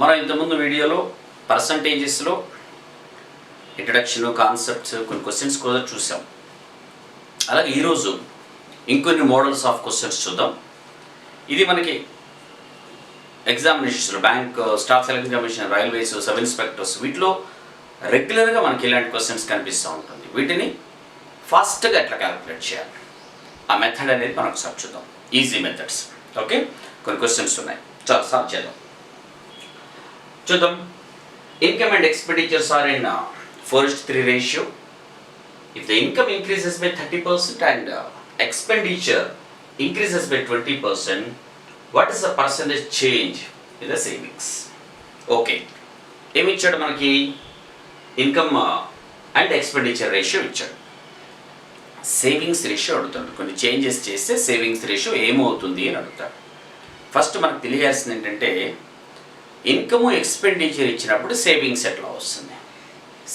మనం ఇంతకుముందు వీడియోలో పర్సంటేజెస్లో ఇంట్రడక్షన్, కాన్సెప్ట్స్, కొన్ని క్వశ్చన్స్ కూడా చూసాం. అలాగే ఈరోజు ఇంకొన్ని మోడల్స్ ఆఫ్ క్వశ్చన్స్ చూద్దాం. ఇది మనకి ఎగ్జామినేషన్స్లో bank, staff selection commission, railways, sub inspectors వీటిలో రెగ్యులర్గా మనకి ఇలాంటి క్వశ్చన్స్ కనిపిస్తూ ఉంటుంది. వీటిని ఫాస్ట్గా ఎట్లా క్యాలిక్యులేట్ చేయాలి, ఆ మెథడ్ అనేది మనం ఒకసారి చూద్దాం. Easy methods. ఓకే, కొన్ని క్వశ్చన్స్ ఉన్నాయి, చాలా స్టార్ట్ చేద్దాం. చూద్దాం. Income and expenditures are in 4:3 ratio. If the income increases by 30% and expenditure increases by 20%, what is the percentage change in the savings? Okay, ఏమి ఇచ్చాడు మనకి? ఇన్కమ్ అండ్ ఎక్స్పెండిచర్ రేషియో ఇచ్చాడు. Savings ratio అడుగుతాడు. కొన్ని changes చేస్తే savings ratio ఏమవుతుంది అని అడుగుతాడు. ఫస్ట్ మనకు తెలియాల్సింది ఏంటంటే, ఇన్కమ్ ఎక్స్పెండిచర్ ఇచ్చినప్పుడు సేవింగ్స్ ఎట్లా వస్తుంది?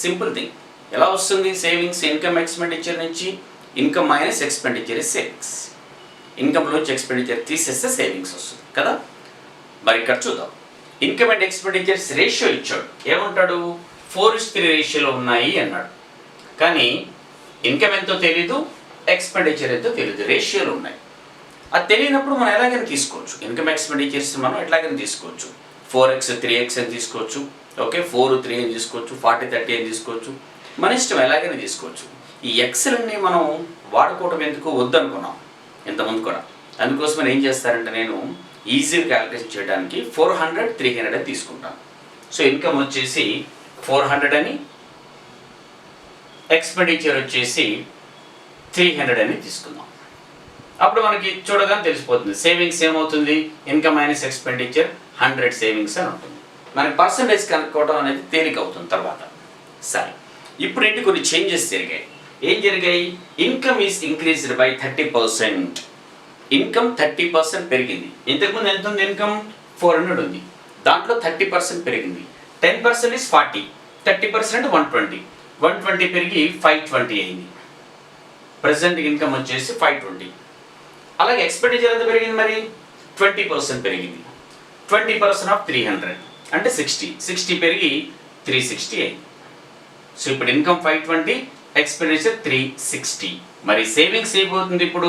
Simple thing. ఎలా వస్తుంది సేవింగ్స్? ఇన్కమ్ ఎక్స్పెండిచర్ నుంచి income minus expenditure is savings. ఇన్కమ్లోంచి ఎక్స్పెండిచర్ తీసేస్తే సేవింగ్స్ వస్తుంది కదా. మరి ఇక్కడ చూద్దాం. ఇన్కమ్ అండ్ ఎక్స్పెండిచర్స్ రేషియో ఇచ్చాడు. ఏమంటాడు? 4:3 రేషియోలో ఉన్నాయి అన్నాడు. కానీ ఇన్కమ్ ఎంతో తెలీదు, ఎక్స్పెండిచర్ ఎంతో తెలీదు, రేషియోలు ఉన్నాయి. అది తెలియనప్పుడు మనం ఎలాగైనా తీసుకోవచ్చు. ఇన్కమ్ ఎక్స్పెండిచర్స్ మనం ఎట్లాగైనా తీసుకోవచ్చు. 4x 3x అని తీసుకోవచ్చు. ఓకే, 4 3 అని తీసుకోవచ్చు, 40 30 అని తీసుకోవచ్చు. మన ఇష్టం, ఎలాగైనా తీసుకోవచ్చు. ఈ ఎక్స్లన్నీ మనం వాడుకోవటం ఎందుకు వద్దనుకున్నాం ఇంతకుముందు కూడా. అందుకోసం ఏం చేస్తారంటే, నేను ఈజీగా క్యాలిక్యులేషన్ చేయడానికి 400 300 అని తీసుకుంటాను. సో ఇన్కమ్ వచ్చేసి 400 అని, ఎక్స్పెండిచర్ వచ్చేసి 300 అని తీసుకుందాం. అప్పుడు మనకి చూడగానే తెలిసిపోతుంది సేవింగ్స్ ఏమవుతుంది. ఇన్కమ్ మైనస్ ఎక్స్పెండిచర్ 100 సేవింగ్స్ అని ఉంటుంది. మనకి పర్సంటేజ్ కనుక్కోవడం అనేది తేలిక అవుతుంది తర్వాత. సరే, ఇప్పుడు ఏంటి కొన్ని చేంజెస్ జరిగాయి. ఏం జరిగాయి? Income is increased by 30%. Income 30% పెరిగింది. ఇంతకుముందు ఎంత ఉంది? ఇన్కమ్ 400 ఉంది, దాంట్లో 30% పెరిగింది. 10% ఈజ్ 40, 30% 120. 120 పెరిగి 520 అయింది. ప్రజెంట్ ఇన్కమ్ వచ్చేసి 520. అలాగే ఎక్స్పెండిచర్ ఎంత పెరిగింది? మరి 20% పెరిగింది. 20% ఆఫ్ 300 అంటే 60. 60 పెరిగి 360 అయింది. సో ఇప్పుడు ఇన్కమ్ 520, ఎక్స్పెండిచర్ 360. మరి సేవింగ్స్ అయిపోతుంది ఇప్పుడు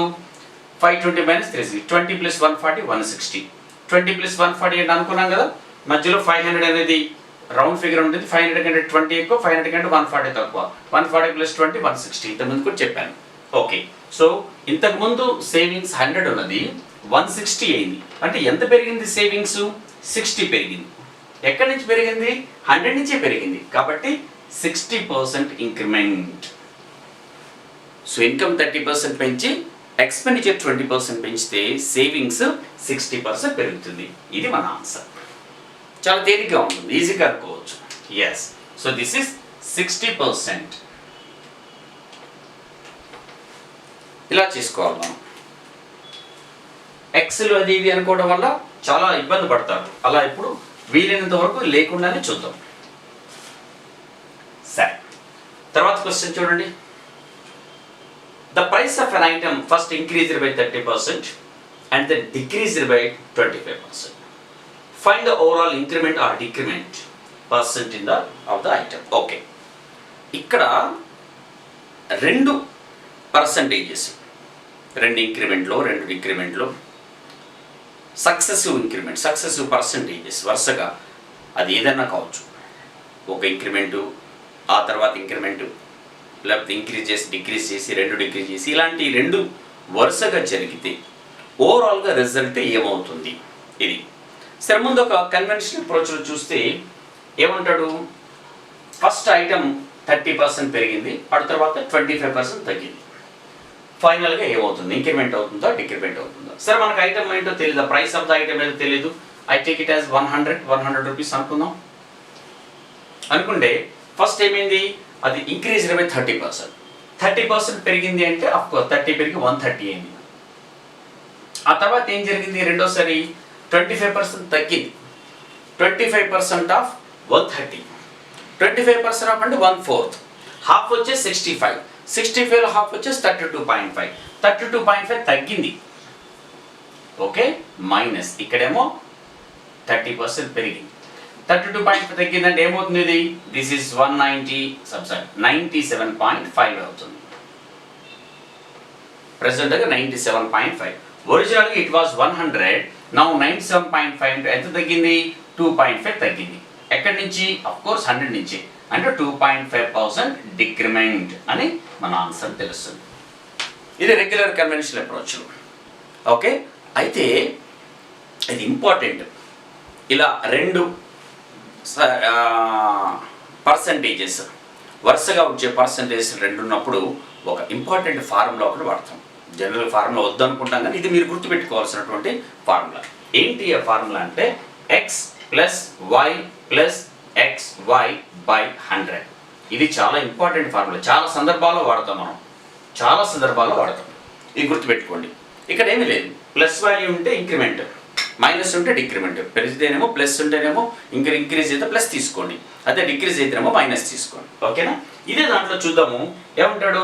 520 మైనస్ 360. 20 + 140 160. 20 + 140 అని అనుకున్నాం కదా. మధ్యలో 500 అనేది రౌండ్ ఫిగర్ ఉంటుంది. 500 కంటే 20 ఎక్కువ, 500 కంటే 140 తక్కువ. 140 + 20 160. ఇంతకుముందు కూడా చెప్పాను. ఓకే, సో ఇంతకుముందు సేవింగ్స్ 100 ఉన్నది, 160 అయింది. అంటే ఎంత పెరిగింది సేవింగ్స్? 60 పెరిగింది. ఎక్కడి నుంచి పెరిగింది? 100 నుంచే పెరిగింది. కాబట్టి 60% ఇంక్రిమెంట్. సో ఇన్కమ్ 30% పెంచి ఎక్స్పెండిచర్ 20% పెంచితే సేవింగ్స్ 60% పెరుగుతుంది. ఇది మన ఆన్సర్. చాలా తేలిగ్గా ఉంటుంది, ఈజీగా అనుకోవచ్చు. Yes, so this is 60%. ఇలా చేసుకోవాలి మనం. ఎక్సెల్ అది ఇది అనుకోవడం వల్ల చాలా ఇబ్బంది పడతారు. అలా ఇప్పుడు వీలైనంత వరకు లేకుండానే చూద్దాం. సరే, తర్వాత క్వశ్చన్ చూడండి. The price of an item first increased by 30% and then decreased by 25%. Find the overall increment or decrement percent in the of the item. Okay, ఇక్కడ 2 పర్సంటేజెస్, 2 ఇంక్రిమెంట్లో 2 డిక్రిమెంట్లో సక్సెసివ్ ఇంక్రిమెంట్, సక్సెసివ్ పర్సంటేజెస్ వరుసగా, అది ఏదైనా కావచ్చు. ఒక increment, ఆ తర్వాత ఇంక్రిమెంటు, లేకపోతే ఇంక్రీజ్ చేసి డిక్రీజ్ చేసి 2 డిక్రీజ్ చేసి, ఇలాంటి 2 వరుసగా జరిగితే ఓవరాల్గా రిజల్ట్ ఏమవుతుంది? ఇది సరే. ముందు ఒక కన్వెన్షనల్ అప్రోచ్లో చూస్తే ఏమంటాడు? ఫస్ట్ ఐటమ్ 30% పెరిగింది, ఆ తర్వాత 25% తగ్గింది. ఫైనల్గా ఏమవుతుంది? ఇంక్రిమెంట్ అవుతుందా, డిక్రిమెంట్ అవుతుందా? సరే, మనకు ఐటమ్ ఏంటో తెలియదు, ప్రైస్ ఆఫ్ ద ఐటమ్ ఏంటో తెలియదు. I take it as 100 rupees అనుకుందాం. అనుకుంటే ఫస్ట్ ఏమైంది? అది ఇంక్రీజ్డ్ బై 30%. 30% పెరిగింది అంటే అఫ్కోర్స్ 30 పెరిగి 130 అయింది. ఆ తర్వాత ఏం జరిగింది? రెండోసారి 25% తగ్గింది. 25% ఆఫ్ 130. 25% ఆఫ్ అంటే 1/4. హాఫ్ వచ్చేసి 65. 65లో హాఫ్ వచ్చేసి 32.5. 32.5 తగ్గింది. ఓకే, మైనస్ ఇక్కడేమో 30% పెరిగింది. 32.5 తగ్గిందంటే ఏమవుతుంది ఇది? దిస్ ఈస్ 97.5 అవుతుంది. ప్రెసెంట్గా 97.5. ఒరిజినల్గా ఇట్ వాజ్ 100. నౌ 97.5 అంటే ఎంత తగ్గింది? 2.5 తగ్గింది. ఎక్కడి నుంచి? అఫ్ కోర్స్ 100 నుంచి. అంటే 2.5% డిక్రిమెంట్ అని మన ఆన్సర్ తెలుస్తుంది. ఇది రెగ్యులర్ కన్వెన్షనల్ అప్రోచ్. ఓకే, అయితే ఇది ఇంపార్టెంట్. ఇలా రెండు పర్సంటేజెస్ వరుసగా వచ్చే పర్సంటేజ్ రెండు ఉన్నప్పుడు ఒక ఇంపార్టెంట్ ఫార్ములా ఒకటి వాడతాం. జనరల్ ఫార్ములా వద్దనుకుంటాం, కానీ ఇది మీరు గుర్తుపెట్టుకోవాల్సినటువంటి ఫార్ములా. ఏంటి ఆ ఫార్ములా అంటే x plus y plus x y by 100. ఇది చాలా ఇంపార్టెంట్ ఫార్ములా. చాలా సందర్భాల్లో వాడతాం మనం, చాలా సందర్భాల్లో వాడతాం. ఇది గుర్తుపెట్టుకోండి. ఇక్కడ ఏమీ లేదు. ప్లస్ వాల్యూ ఉంటే ఇంక్రిమెంట్, మైనస్ ఉంటే డిక్రిమెంట్. పెరిగితేనేమో ప్లస్ ఉంటేనేమో ఇంక్రీజ్ అయితే ప్లస్ తీసుకోండి, అదే డిక్రీజ్ అయితేనేమో మైనస్ తీసుకోండి. ఓకేనా? ఇదే దాంట్లో చూద్దాము. ఏమంటాడు?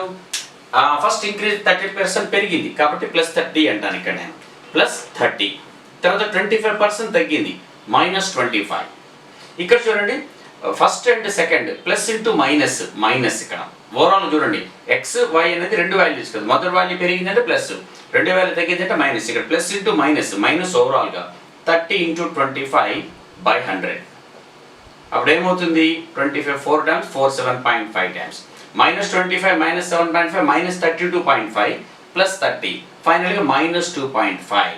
ఫస్ట్ ఇంక్రీజ్ 30% పెరిగింది కాబట్టి ప్లస్ 30 అంటాను ఇక్కడ నేను. ప్లస్ 30. తర్వాత 25% తగ్గింది, -25. ఇక్కడ చూడండి, first and second plus into minus. ఇక్కడ ఓవరాల్ చూడండి, ఎక్స్ వై అనేది రెండు వాల్యూస్ కదా. మొదటి వాల్యూ పెరిగిందంటే ప్లస్, రెండో వాల్యూ తగ్గిందంటే మైనస్. ఇక్కడ ప్లస్ ఇంటూ మైనస్ ఓవరాల్గా 30 × 25/100. అప్పుడు ఏమవుతుంది? 25 4 times 4 7.5 times. -25 -7.5 -32.5 ప్లస్ 30 ఫైనల్గా -2.5.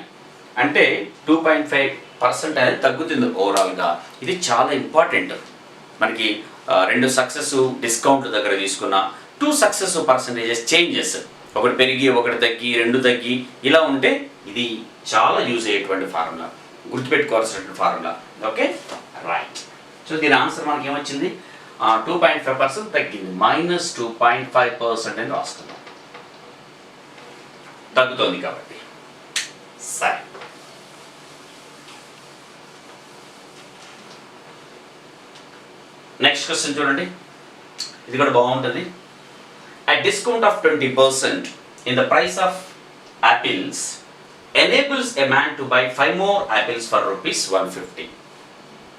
అంటే 2.5% అనేది తగ్గుతుంది ఓవరాల్గా. ఇది చాలా ఇంపార్టెంట్. మనకి రెండు సక్సెస్ డిస్కౌంట్ దగ్గర తీసుకున్న 2 సక్సెస్ పర్సంటేజెస్ చేంజెస్, ఒకటి పెరిగి ఒకటి తగ్గి రెండు తగ్గి ఇలా ఉంటే ఇది చాలా యూజ్ అయ్యేటువంటి ఫార్ములా, గుర్తుపెట్టుకోవాల్సినటువంటి ఫార్ములా. Okay, right. సో దీని ఆన్సర్ మనకి ఏమొచ్చింది? 2.5% తగ్గింది, -2.5% అని రాస్తున్నాం. తగ్గుతోంది కాబట్టి. సరే, నెక్స్ట్ క్వశ్చన్ చూడండి. ఇది కూడా బాగుంటుంది. A discount of 20% in the price of apples enables a man to buy 5 more apples for ₹150.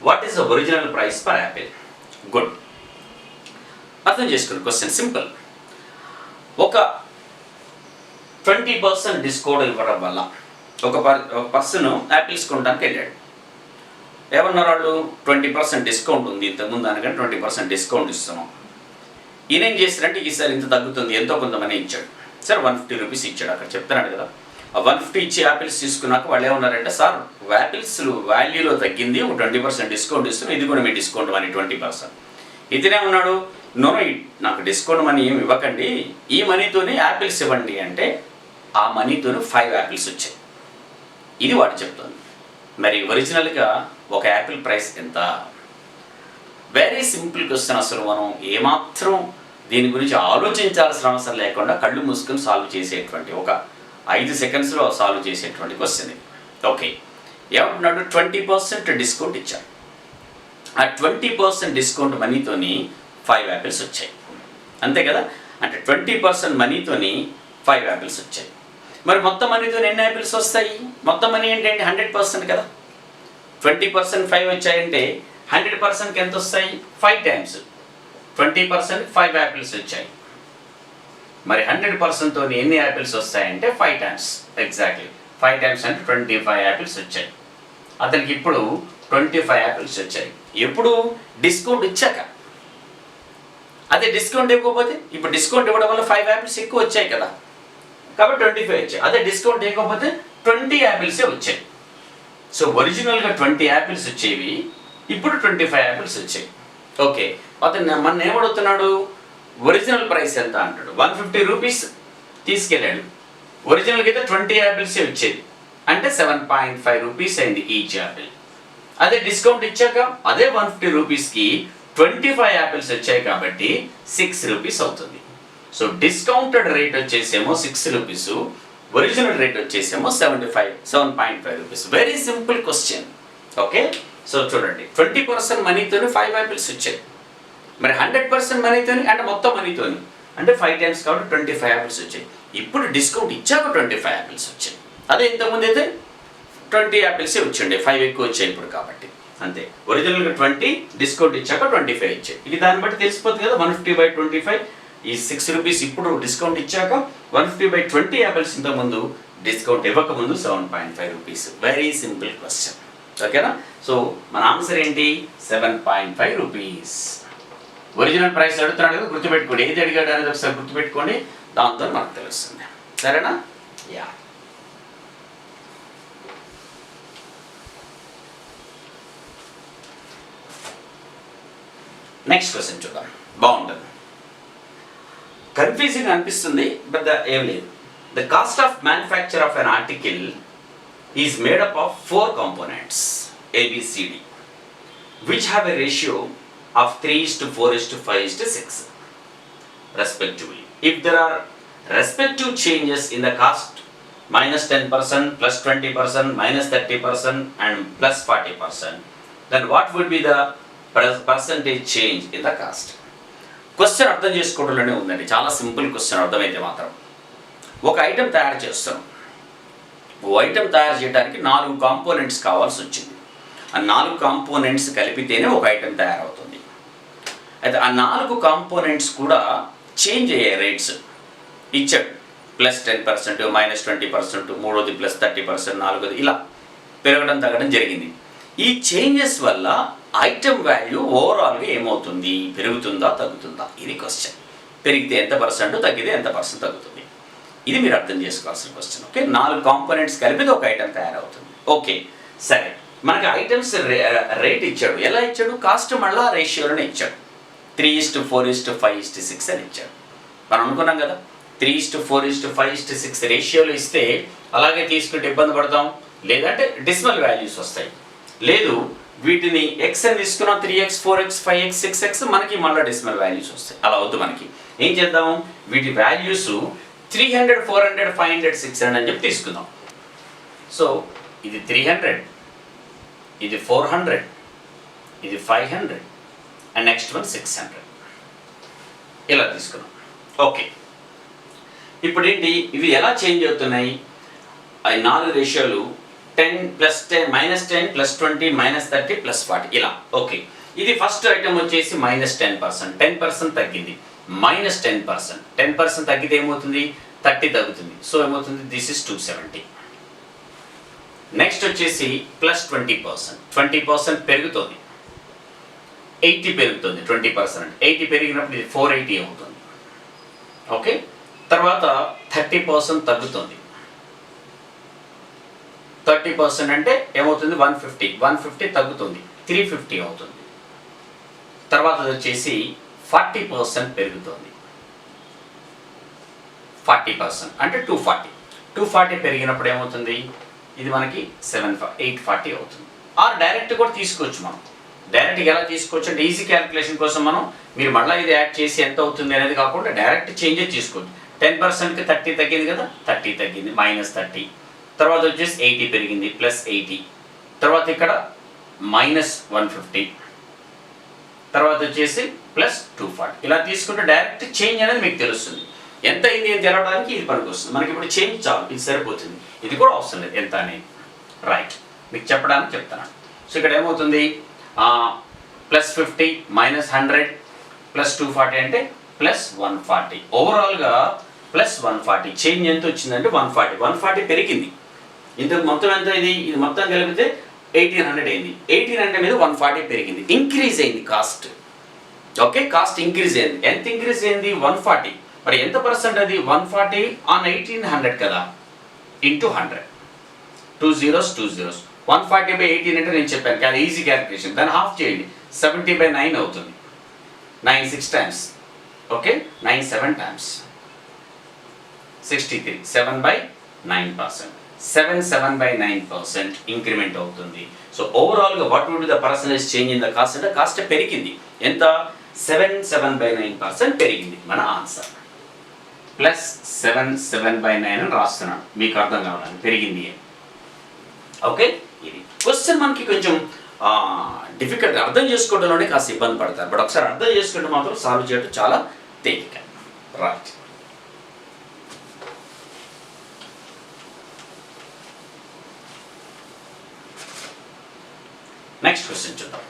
What is the original price per apple? Good. అర్థం చేసుకోండి. Question simple. ఒక 20% డిస్కౌంట్ ఇవ్వడం వల్ల ఒక పర్సన్ యాపిల్స్ కొనడానికి వెళ్ళాడు. ఏమన్నారు వాళ్ళు? 20% డిస్కౌంట్ ఉంది, ఇంతకుముందు దానికంటే 20% డిస్కౌంట్ ఇస్తున్నాం. ఈయన ఏం చేస్తారంటే ఈసారి ఇంత తగ్గుతుంది, ఎంతో కొంతమంది ఇచ్చాడు. సార్ 150 రూపీస్ ఇచ్చాడు. అక్కడ చెప్తున్నాడు కదా, ఆ 150 ఇచ్చి యాపిల్స్ తీసుకున్నాక వాళ్ళు ఏమన్నారంటే, సార్ యాపిల్స్ వాల్యూలో తగ్గింది, ఒక 20% డిస్కౌంట్ ఇస్తున్నాం, ఇది కూడా మీ డిస్కౌంట్ మనీ 20%. ఇతనే ఉన్నాడు, నో నాకు డిస్కౌంట్ మనీ ఏమి ఇవ్వకండి, ఈ మనీతోనే యాపిల్స్ ఇవ్వండి అంటే ఆ మనీతోనే 5 యాపిల్స్ వచ్చాయి. ఇది వాడు చెప్తుంది. మరి ఒరిజినల్గా ఒక యాపిల్ ప్రైస్ ఎంత? Very simple question. అసలు మనం ఏమాత్రం దీని గురించి ఆలోచించాల్సిన అవసరం లేకుండా కళ్ళు మూసుకొని సాల్వ్ చేసేటువంటి, ఒక 5 సెకండ్స్లో సాల్వ్ చేసేటువంటి క్వశ్చన్ ఇది. ఓకే, ఏమంటున్నాడు? 20% డిస్కౌంట్ ఇచ్చాడు. ఆ 20% డిస్కౌంట్ మనీతోని 5 యాపిల్స్ వచ్చాయి, అంతే కదా? అంటే 20% మనీతోని 5 యాపిల్స్ వచ్చాయి. మరి మొత్తం మనీతో ఎన్ని యాపిల్స్ వస్తాయి? మొత్తం మనీ ఏంటంటే 100% కదా. 20% 5 వచ్చాయంటే 100%కి ఎంత వస్తాయి? 5 times 20% 5 యాపిల్స్ వచ్చాయి. మరి 100%తో ఎన్ని యాపిల్స్ వస్తాయంటే 5 times. ఎగ్జాక్ట్లీ 5 times అంటే 25 యాపిల్స్ వచ్చాయి. అతనికి ఇప్పుడు 25 యాపిల్స్ వచ్చాయి. ఎప్పుడు? డిస్కౌంట్ ఇచ్చాక. అదే డిస్కౌంట్ ఇవ్వకపోతే, ఇప్పుడు డిస్కౌంట్ ఇవ్వడం వల్ల 5 యాపిల్స్ ఎక్కువ వచ్చాయి కదా, కాబట్టి 25 వచ్చాయి. అదే డిస్కౌంట్ ఇవ్వకపోతే 20 యాపిల్సే వచ్చాయి. సో ఒరిజినల్గా 20 యాపిల్స్ వచ్చేవి, ఇప్పుడు 25 యాపిల్స్ వచ్చాయి. ఓకే, అతను మన ఏమడుగుతున్నాడు? ఒరిజినల్ ప్రైస్ ఎంత అంటాడు. 150 రూపీస్ తీసుకెళ్ళాడు. ఒరిజినల్గా అయితే 20 యాపిల్సే వచ్చేది, అంటే 7.5 రూపీస్ అయింది ఈచ్ యాపిల్. అదే డిస్కౌంట్ ఇచ్చాక అదే 150 రూపీస్కి 25 యాపిల్స్ వచ్చాయి కాబట్టి 6 రూపీస్ అవుతుంది. సో డిస్కౌంటెడ్ రేట్ వచ్చేసేమో 6 రూపీస్, ఒరిజినల్ రేట్ వచ్చేసేమో 7.5 rupees. Very simple question. Okay, so చూడండి, 20% మనీతోని 5 యాపిల్స్ వచ్చాయి. మరి 100% మనీతోని అంటే మొత్తం మనీతోని అంటే 5 times కాబట్టి 25 యాపిల్స్ వచ్చాయి. ఇప్పుడు డిస్కౌంట్ ఇచ్చాక 25 యాపిల్స్ వచ్చాయి. అదే ఇంతకుముందు అయితే 20 యాపిల్సే వచ్చిండే, 5 ఎక్కువ వచ్చాయి ఇప్పుడు కాబట్టి. అంతే. ఒరిజినల్గా 20, డిస్కౌంట్ ఇచ్చాక 25 ఇచ్చే. ఇది దాన్ని బట్టి తెలిసిపోతుంది కదా. 150/25 ఈ 6 రూపీస్, ఇప్పుడు డిస్కౌంట్ ఇచ్చాక 150/20 యాపిల్స్ ఇంతకుముందు డిస్కౌంట్ ఇవ్వకముందు 7.5 రూపీస్. Very simple question. ఓకేనా? సో మన ఆన్సర్ ఏంటి? 7.5 రూపీస్. ఒరిజినల్ ప్రైస్ అడుగుతున్నాడు కదా, గుర్తుపెట్టుకోండి. ఏది అడిగాడు అనేది ఒకసారి గుర్తుపెట్టుకోండి, దాంతో మనకు తెలుస్తుంది. సరేనా? యా. నెక్స్ట్ క్వశ్చన్ చూద్దాం. బాగుంటుంది, కన్ఫ్యూజింగ్ అనిపిస్తుంది, బట్ ఏం లేదు. The cost of manufacture of an article is made up of 4 components ABCD which have a ratio of 3:4:5:6 respectively. If there are respective changes in the cost -10%, +20%, -30% and +40%, then what would be the percentage change in the cost? Question అర్థం చేసుకోవడంలోనే ఉందండి. చాలా simple question. అర్థమైతే మాత్రం ఒక item తయారు చేస్తాం. ఓ item తయారు చేయడానికి 4 కాంపోనెంట్స్ కావాల్సి వచ్చింది. ఆ 4 కాంపోనెంట్స్ కలిపితేనే ఒక ఐటెం తయారవుతుంది. అయితే ఆ 4 కాంపోనెంట్స్ కూడా చేంజ్ అయ్యే రేట్స్ ఇచ్చాడు. +10%, -20%, మూడోది +30%, నాలుగోది ఇలా పెరగడం తగ్గడం జరిగింది. ఈ చేంజెస్ వల్ల ఐటెం వాల్యూ ఓవరాల్గా ఏమవుతుంది? పెరుగుతుందా తగ్గుతుందా? ఇది క్వశ్చన్. పెరిగితే ఎంత %, తగ్గితే ఎంత % తగ్గుతుంది? ఇది మీరు అర్థం చేసుకోవాల్సిన క్వశ్చన్. ఓకే, 4 కాంపోనెంట్స్ కలిపితే ఒక ఐటెం తయారవుతుంది. ఓకే, సరే. మనకి ఐటమ్స్ రేట్ ఇచ్చాడు. ఎలా ఇచ్చాడు? కాస్ట్ మళ్ళా రేషియోలోనే ఇచ్చాడు. 3:4:5:6 అని ఇచ్చాడు. మనం అనుకున్నాం కదా, 3:4:5:6 రేషియోలో ఇస్తే అలాగే తీసుకుంటే ఇబ్బంది పడతాం, లేదంటే డెసిమల్ వాల్యూస్ వస్తాయి. లేదు, వీటిని x అని తీసుకున్నాం, 3x, 4x, 5x, 6x, మనకి మళ్ళీ డెసిమల్ వాల్యూస్ వస్తాయి. అలా వద్దు. మనకి ఏం చేద్దాం? వీటి వాల్యూస్ 300, 400, 500, 600 అని చెప్పి తీసుకుందాం. సో ఇది 300, ఇది 400, ఇది 500 అండ్ నెక్స్ట్ వన్ 600 ఇలా తీసుకున్నాం. ఓకే, ఇప్పుడు ఏంటి? ఇవి ఎలా చేంజ్ అవుతున్నాయి? అవి 4 రేషియోలు 10 +10 -10 +20 -30 +40 ఇలా. ఓకే, ఇది ఫస్ట్ ఐటమ్ వచ్చేసి -10%. 10% తగ్గింది. -10%. 10% తగ్గితే ఏమవుతుంది? 30 తగ్గుతుంది. సో ఏమవుతుంది? This is 270. నెక్స్ట్ వచ్చేసి +20%. 20% పెరుగుతుంది. 80 పెరుగుతుంది. 20%. 80 పెరిగినప్పుడు ఇది 480 అవుతుంది. ఓకే, తర్వాత 30% తగ్గుతుంది. 30% అంటే ఏమవుతుంది? 150. 150 తగ్గుతుంది. 350 అవుతుంది. తర్వాత వచ్చేసి 40% పెరుగుతుంది. 40% అంటే 240. 240 పెరిగినప్పుడు ఏమవుతుంది? ఇది మనకి 840 అవుతుంది. ఆర్ డైరెక్ట్ కూడా తీసుకోవచ్చు. మనం డైరెక్ట్గా ఎలా తీసుకోవచ్చు అంటే ఈజీ క్యాలిక్యులేషన్ కోసం మనం మీరు మళ్ళీ ఇది యాడ్ చేసి ఎంత అవుతుంది అనేది కాకుండా డైరెక్ట్ చేంజెస్ తీసుకోవచ్చు. 10%కి 30 తగ్గింది కదా, 30 తగ్గింది, -30. తర్వాత వచ్చేసి 80 పెరిగింది, +80. తర్వాత ఇక్కడ -150. తర్వాత వచ్చేసి +240. ఇలా తీసుకుంటే డైరెక్ట్ చేంజ్ అనేది మీకు తెలుస్తుంది. ఎంత అయింది అని తెలవడానికి ఇది పనికి వస్తుంది. మనకి ఇప్పుడు చేంజ్ చాలు, ఇది సరిపోతుంది. ఇది కూడా అవసరం లేదు ఎంత అనేది. రైట్, మీకు చెప్పడానికి చెప్తాను. సో ఇక్కడ ఏమవుతుంది? +50 -100 +240 అంటే +140. ఓవరాల్గా +140. చేంజ్ ఎంత వచ్చిందంటే 140. 140 పెరిగింది. ఇంతకు మొత్తం ఎంత? ఇది మొత్తం కలిపితే 1800 అయింది. 1800 మీద 140 పెరిగింది. ఇంక్రీజ్ అయింది కాస్ట్. ఓకే, కాస్ట్ ఇంక్రీజ్ అయింది. ఎంత ఇంక్రీజ్ అయింది? 140. మరి ఎంత % అది? 140 ఆన్ 1800 కదా, ఇంటూ 100. 2 zeros 2 zeros. 140/18 అంటే నేను చెప్పాను కదా, ఈజీ క్యాలిక్యులేషన్. దాన్ని హాఫ్ చేయండి, 70/9 అవుతుంది. 9 6 times. Okay, 9 7 times 63. 7/9%. 7/9% ఇంక్రిమెంట్ అవుతుంది. సో ఓవరాల్గా what would be the percentage change in the cost అంటే కాస్ట్ పెరిగింది. ఎంత? 7/9% పెరిగింది. మన ఆన్సర్ +7/9 అని రాస్తున్నాను మీకు అర్థం కావడానికి, పెరిగింది అని. ఓకే, ఇది క్వశ్చన్ మనకి కొంచెం డిఫికల్ట్, అర్థం చేసుకోవడంలోనే కాస్త ఇబ్బంది పడతారు. బట్ ఒకసారి అర్థం చేసుకుంటే మాత్రం సాల్వ్ చేయడం చాలా తేలిక. రైట్, నెక్స్ట్ క్వశ్చన్ చూద్దాం.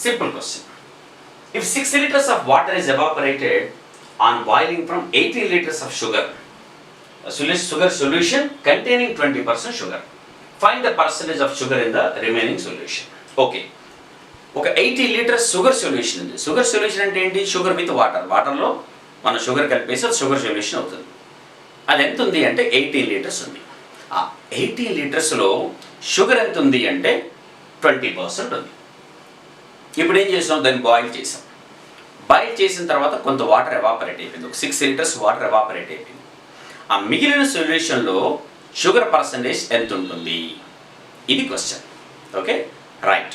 Simple question. If 6 liters of water is evaporated on boiling from 18 liters of sugar solution containing 20% sugar, find the percentage of sugar in the remaining solution. Okay, ఒక 80 litres sugar solution ఉంది. Sugar solution అంటే ఏంటి? Sugar with water. వాటర్లో మన sugar కలిపేసి అది sugar solution అవుతుంది. అది ఎంత ఉంది అంటే 18 లీటర్స్ ఉంది. ఆ 18 లీటర్స్లో షుగర్ ఎంత ఉంది అంటే 20% ఉంది. ఇప్పుడు ఏం చేసాం? దాన్ని బాయిల్ చేసాం. బాయిల్ చేసిన తర్వాత కొంత వాటర్ ఎవాపరేట్ అయిపోయింది. ఒక 6 లీటర్స్ వాటర్ ఎవాపరేట్ అయిపోయింది. ఆ మిగిలిన సొల్యూషన్లో షుగర్ పర్సంటేజ్ ఎంత ఉంటుంది? ఇది క్వశ్చన్. Okay, right.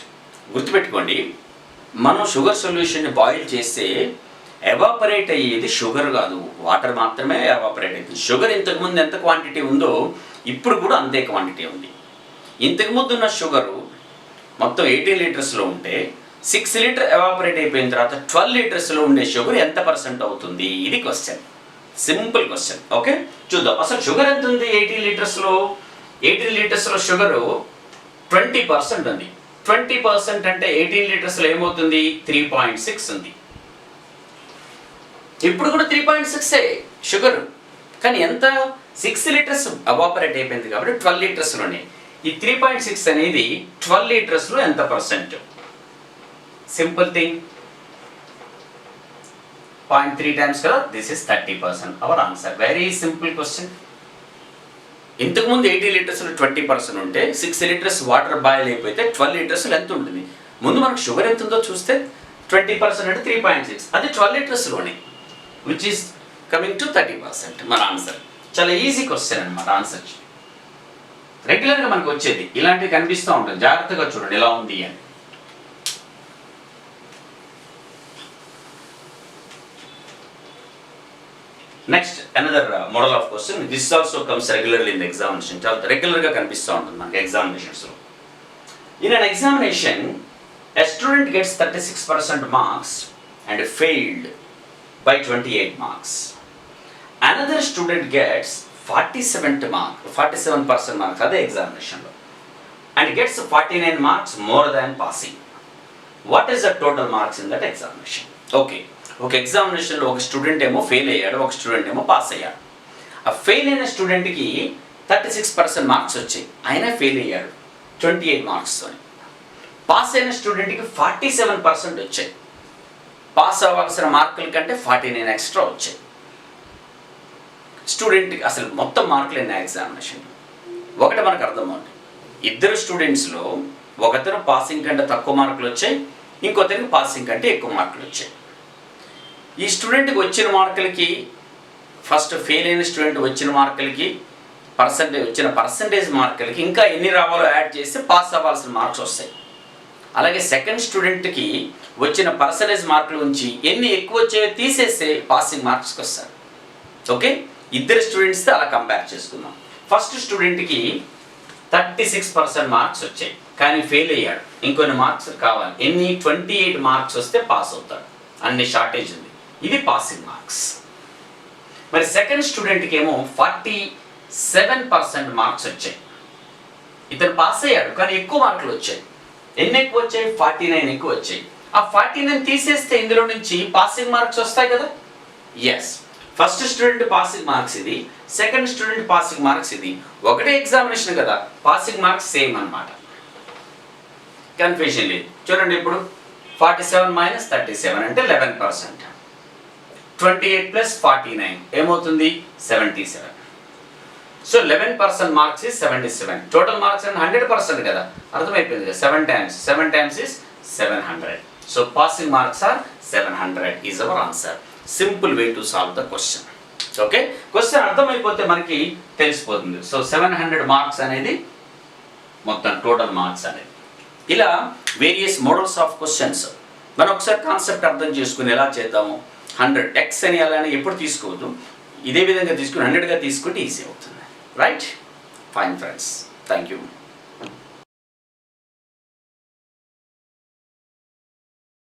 గుర్తుపెట్టుకోండి, మనం షుగర్ సొల్యూషన్ని బాయిల్ చేస్తే ఎవాపరేట్ అయ్యేది షుగర్ కాదు, వాటర్ మాత్రమే ఎవాపరేట్ అవుతుంది. షుగర్ ఇంతకుముందు ఎంత క్వాంటిటీ ఉందో ఇప్పుడు కూడా అంతే క్వాంటిటీ ఉంది. ఇంతకుముందు ఉన్న షుగరు మొత్తం 18 లీటర్స్లో ఉంటే 6 లీటర్ ఎవాపరేట్ అయిపోయిన తర్వాత 12 లీటర్స్లో ఉండే షుగర్ ఎంత పర్సెంట్ అవుతుంది? ఇది క్వశ్చన్. Simple question. ఓకే, చూద్దాం. అసలు షుగర్ ఎంత ఉంది 18 లీటర్స్లో? 18 లీటర్స్లో షుగరు 20% ఉంది. 20% అంటే 18 లీటర్స్లో ఏమవుతుంది? 3.6 ఉంది. ఇప్పుడు కూడా 3.6 షుగర్, కానీ ఎంత? 6 లీటర్స్ ఎవాపరేట్ అయిపోయింది కాబట్టి 12 లీటర్స్లోనే. ఈ 3.6 అనేది 12 లీటర్స్లో ఎంత పర్సెంట్? సింపుల్ థింగ్, 0.3 టైమ్స్ కదా. This is 30%. Our answer. Very simple question. ఇంతకుముందు 80 లీటర్స్లో 20% ఉంటే 6 లీటర్స్ వాటర్ బాయిల్ అయిపోతే 12 లీటర్స్లో ఎంత ఉంటుంది? ముందు మనకు షుగర్ ఎంత ఉందో చూస్తే 20% అంటే 3.6, అది 12 లీటర్స్లోనే, విచ్ ఈస్ కమింగ్ టు 30%. మన ఆన్సర్. చాలా ఈజీ క్వశ్చన్ అనమాట. ఆన్సర్ రెగ్యులర్గా మనకు వచ్చేది ఇలాంటివి కనిపిస్తూ ఉంటుంది. జాగ్రత్తగా చూడండి ఎలా ఉంది అని. Next another model of question. This also comes regularly in the examination. చాలా రెగ్యులర్గా కనిపిస్తూ ఉంటుంది మనకి ఎగ్జామినేషన్స్లో. In an examination a student gets 36% marks and failed by 28 marks. Another student gets 47% marks at the examination and gets 49 marks more than passing. What is the total marks in that examination? Okay, ఒక ఎగ్జామినేషన్లో ఒక student ఏమో fail అయ్యాడు, ఒక student ఏమో pass అయ్యాడు. ఆ fail అయిన స్టూడెంట్కి 36% మార్క్స్ వచ్చాయి, ఆయన ఫెయిల్ అయ్యాడు 28 మార్క్స్తో. పాస్ అయిన స్టూడెంట్కి 47% వచ్చాయి, పాస్ అవ్వాల్సిన మార్కుల కంటే 49 ఎక్స్ట్రా వచ్చాయి. స్టూడెంట్కి అసలు మొత్తం మార్కులు ఎన్ని ఎగ్జామినేషన్? ఒకటి మనకు అర్థమవుతుంది, ఇద్దరు స్టూడెంట్స్లో ఒకతను పాసింగ్ కంటే తక్కువ మార్కులు వచ్చాయి, ఇంకొకరికి పాసింగ్ కంటే ఎక్కువ మార్కులు వచ్చాయి. ఈ స్టూడెంట్కి వచ్చిన మార్కులకి, ఫస్ట్ ఫెయిల్ అయిన స్టూడెంట్ వచ్చిన మార్కులకి, వచ్చిన పర్సంటేజ్ మార్కులకి ఇంకా ఎన్ని రావాలో యాడ్ చేస్తే పాస్ అవ్వాల్సిన మార్క్స్ వస్తాయి. అలాగే సెకండ్ స్టూడెంట్కి వచ్చిన పర్సంటేజ్ మార్కుల నుంచి ఎన్ని ఎక్కువ వచ్చాయో తీసేస్తే పాసింగ్ మార్క్స్కి వస్తారు. ఓకే, ఇద్దరు స్టూడెంట్స్తో అలా కంపేర్ చేసుకుందాం. ఫస్ట్ స్టూడెంట్కి 36% మార్క్స్ వచ్చాయి, కానీ ఫెయిల్ అయ్యాడు, ఇంకొన్ని మార్క్స్ కావాలి. ఎన్ని? 28 మార్క్స్ వస్తే పాస్ అవుతాడు, అన్ని షార్టేజ్ ఉంది. ఇది పాసింగ్ మార్క్స్. మరి సెకండ్ స్టూడెంట్కి ఏమో 47% మార్క్స్ వచ్చాయి, ఇతను పాస్ అయ్యాడు కానీ ఎక్కువ మార్కులు వచ్చాయి. ఎన్ని ఎక్కువ వచ్చాయి? 49 ఎక్కువ వచ్చాయి. ఆ 49 తీసేస్తే ఇందులో నుంచి పాసింగ్ మార్క్స్ వస్తాయి కదా. Yes, first student passing marks ఇది, సెకండ్ స్టూడెంట్ పాసింగ్ మార్క్స్ ఇది. ఒకటే ఎగ్జామినేషన్ కదా, పాసింగ్ మార్క్స్ సేమ్ అన్నమాట, కన్ఫ్యూజన్ లేదు. చూడండి, ఇప్పుడు 47 - 37 అంటే 11%. 28 + 49 ఏమవుతుంది? 77. So 11% marks is 77. Total marks 100% కదా, అర్థమైపోయింది కదా. 7 times is 700. So passing marks are 700 is our answer. Simple way to solve the question. Okay, question అర్థమైపోతే మనకి తెలిసిపోతుంది. సో 700 మార్క్స్ అనేది మొత్తం టోటల్ మార్క్స్ అనేది. ఇలా వేరియస్ మోడల్స్ ఆఫ్ క్వశ్చన్స్ మనం ఒకసారి కాన్సెప్ట్ అర్థం చేసుకుని ఎలా చేద్దాము. 100 x అని అలానే ఎప్పుడు తీసుకోవద్దు, ఇదే విధంగా తీసుకుని 100గా తీసుకుంటే ఈజీ అవుతుంది. Right? Fine friends. Thank you.